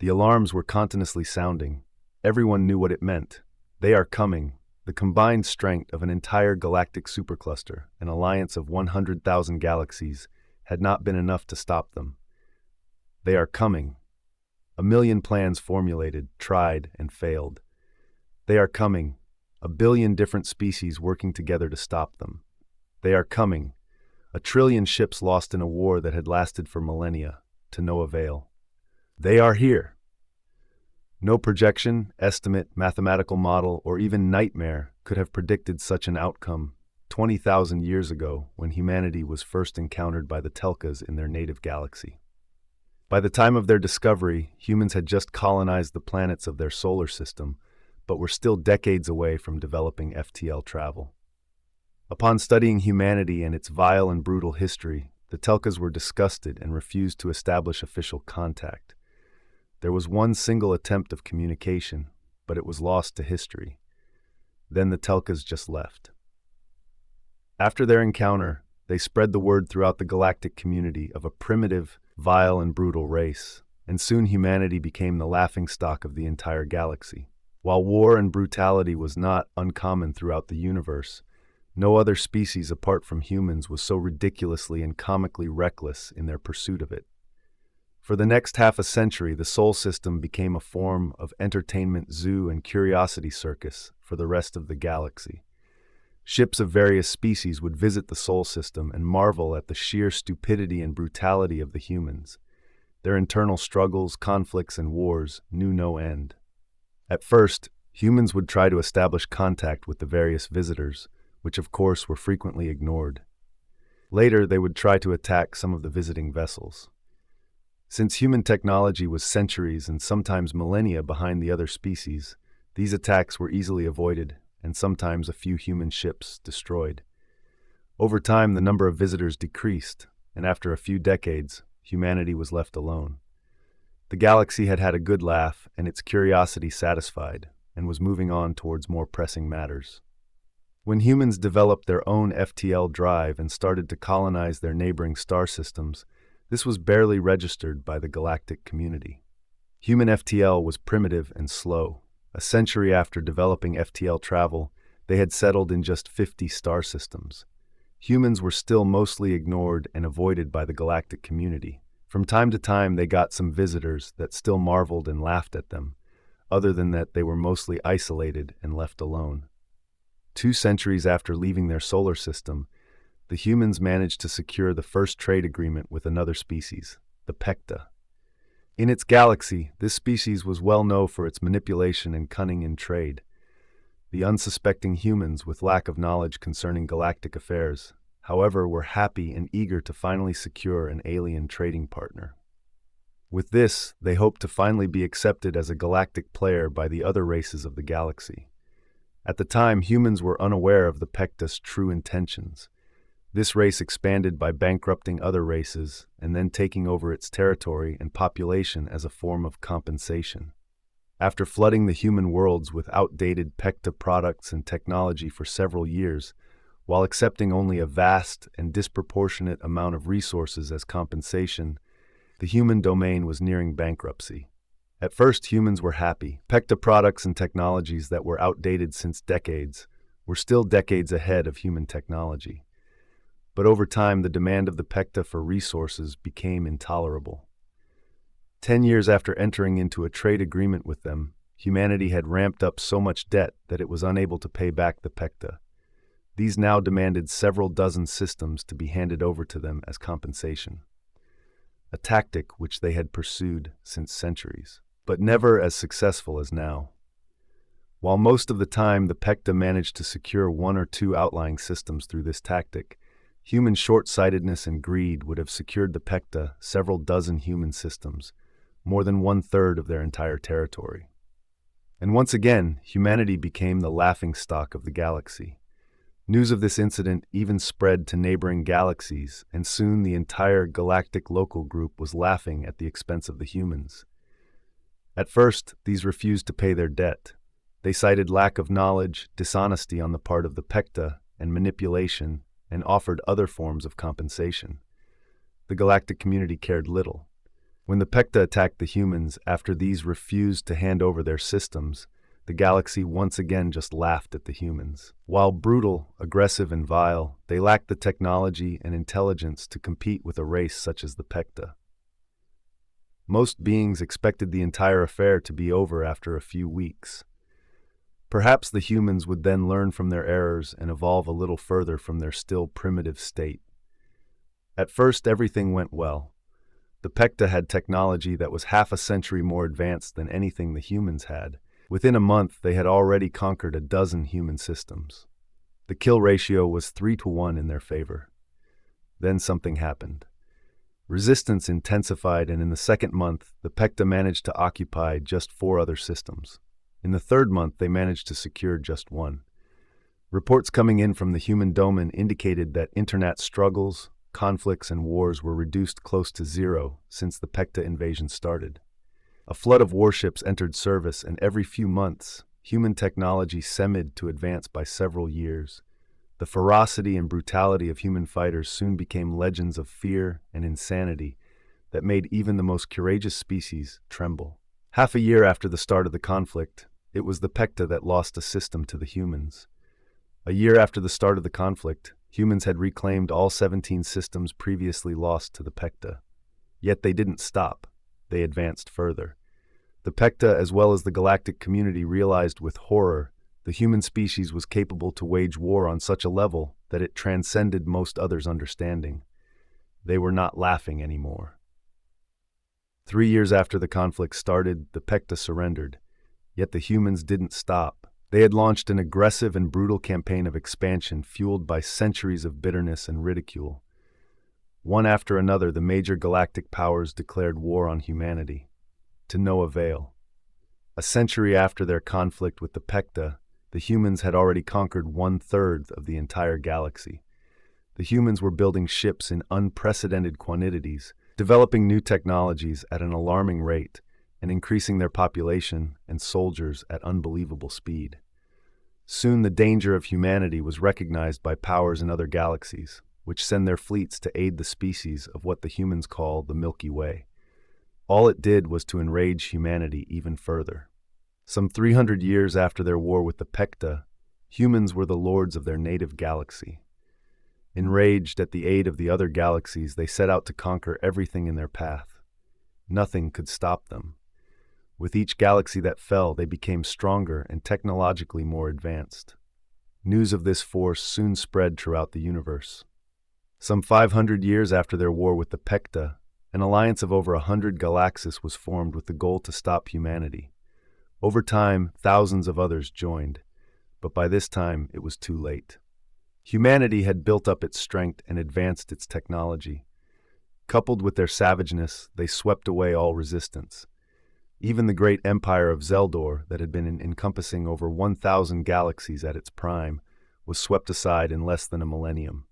The alarms were continuously sounding. Everyone knew what it meant. They are coming. The combined strength of an entire galactic supercluster, an alliance of 100,000 galaxies, had not been enough to stop them. They are coming. A million plans formulated, tried, and failed. They are coming. A billion different species working together to stop them. They are coming. A trillion ships lost in a war that had lasted for millennia, to no avail. They are here. No projection, estimate, mathematical model, or even nightmare could have predicted such an outcome 20,000 years ago when humanity was first encountered by the Telkas in their native galaxy. By the time of their discovery, humans had just colonized the planets of their solar system, but were still decades away from developing FTL travel. Upon studying humanity and its vile and brutal history, the Telkas were disgusted and refused to establish official contact. There was one single attempt of communication, but it was lost to history. Then the Telkas just left. After their encounter, they spread the word throughout the galactic community of a primitive, vile, and brutal race, and soon humanity became the laughingstock of the entire galaxy. While war and brutality was not uncommon throughout the universe, no other species apart from humans was so ridiculously and comically reckless in their pursuit of it. For the next half a century, the Sol system became a form of entertainment zoo and curiosity circus for the rest of the galaxy. Ships of various species would visit the Sol system and marvel at the sheer stupidity and brutality of the humans. Their internal struggles, conflicts, and wars knew no end. At first, humans would try to establish contact with the various visitors, which of course were frequently ignored. Later, they would try to attack some of the visiting vessels. Since human technology was centuries and sometimes millennia behind the other species, these attacks were easily avoided and sometimes a few human ships destroyed. Over time, the number of visitors decreased, and after a few decades, humanity was left alone. The galaxy had had a good laugh and its curiosity satisfied, and was moving on towards more pressing matters. When humans developed their own FTL drive and started to colonize their neighboring star systems, this was barely registered by the galactic community. Human FTL was primitive and slow. A century after developing FTL travel, they had settled in just 50 star systems. Humans were still mostly ignored and avoided by the galactic community. From time to time, they got some visitors that still marveled and laughed at them. Other than that, they were mostly isolated and left alone. 2 centuries after leaving their solar system, the humans managed to secure the first trade agreement with another species, the Pecta. In its galaxy, this species was well known for its manipulation and cunning in trade. The unsuspecting humans, with lack of knowledge concerning galactic affairs, however, were happy and eager to finally secure an alien trading partner. With this, they hoped to finally be accepted as a galactic player by the other races of the galaxy. At the time, humans were unaware of the Pecta's true intentions. This race expanded by bankrupting other races and then taking over its territory and population as a form of compensation. After flooding the human worlds with outdated Pecta products and technology for several years, while accepting only a vast and disproportionate amount of resources as compensation, the human domain was nearing bankruptcy. At first, humans were happy. Pecta products and technologies that were outdated since decades were still decades ahead of human technology. But over time, the demand of the Pecta for resources became intolerable. 10 years after entering into a trade agreement with them, humanity had ramped up so much debt that it was unable to pay back the Pecta. These now demanded several dozen systems to be handed over to them as compensation, a tactic which they had pursued since centuries, but never as successful as now. While most of the time the Pecta managed to secure 1 or 2 outlying systems through this tactic, human short-sightedness and greed would have secured the Pecta several dozen human systems, more than 1/3 of their entire territory. And once again, humanity became the laughingstock of the galaxy. News of this incident even spread to neighboring galaxies, and soon the entire galactic local group was laughing at the expense of the humans. At first, these refused to pay their debt. They cited lack of knowledge, dishonesty on the part of the Pecta, and manipulation, and offered other forms of compensation. The galactic community cared little. When the Pecta attacked the humans after these refused to hand over their systems, the galaxy once again just laughed at the humans. While brutal, aggressive, and vile, they lacked the technology and intelligence to compete with a race such as the Pecta. Most beings expected the entire affair to be over after a few weeks. Perhaps the humans would then learn from their errors and evolve a little further from their still primitive state. At first, everything went well. The Pecta had technology that was half a century more advanced than anything the humans had. Within a month, they had already conquered a dozen human systems. The kill ratio was 3-1 in their favor. Then something happened. Resistance intensified, and in the second month, the Pecta managed to occupy just 4 other systems. In the third month, they managed to secure just 1. Reports coming in from the human domain indicated that internet struggles, conflicts, and wars were reduced close to 0 since the Pecta invasion started. A flood of warships entered service, and every few months, human technology seemed to advance by several years. The ferocity and brutality of human fighters soon became legends of fear and insanity that made even the most courageous species tremble. Half a year after the start of the conflict, it was the Pecta that lost a system to the humans. A year after the start of the conflict, humans had reclaimed all 17 systems previously lost to the Pecta. Yet they didn't stop. They advanced further. The Pecta, as well as the galactic community, realized with horror the human species was capable to wage war on such a level that it transcended most others' understanding. They were not laughing anymore. 3 years after the conflict started, the Pecta surrendered. Yet the humans didn't stop. They had launched an aggressive and brutal campaign of expansion fueled by centuries of bitterness and ridicule. One after another, the major galactic powers declared war on humanity, to no avail. A century after their conflict with the Pecta, the humans had already conquered 1/3 of the entire galaxy. The humans were building ships in unprecedented quantities, developing new technologies at an alarming rate, and increasing their population and soldiers at unbelievable speed. Soon the danger of humanity was recognized by powers in other galaxies, which send their fleets to aid the species of what the humans call the Milky Way. All it did was to enrage humanity even further. Some 300 years after their war with the Pecta, humans were the lords of their native galaxy. Enraged at the aid of the other galaxies, they set out to conquer everything in their path. Nothing could stop them. With each galaxy that fell, they became stronger and technologically more advanced. News of this force soon spread throughout the universe. Some 500 years after their war with the Pecta, an alliance of over 100 galaxies was formed with the goal to stop humanity. Over time, thousands of others joined, but by this time it was too late. Humanity had built up its strength and advanced its technology. Coupled with their savageness, they swept away all resistance. Even the great empire of Zeldor, that had been encompassing over 1,000 galaxies at its prime, was swept aside in less than a millennium.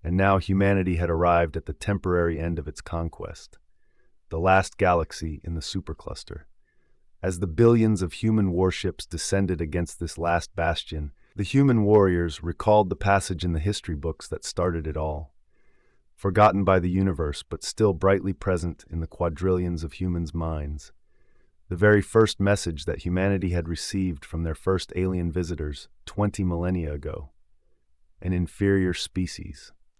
And now humanity had arrived at the temporary end of its conquest, the last galaxy in the supercluster. As the billions of human warships descended against this last bastion, the human warriors recalled the passage in the history books that started it all. Forgotten by the universe, but still brightly present in the quadrillions of humans' minds. The very first message that humanity had received from their first alien visitors 20 millennia ago. An inferior species.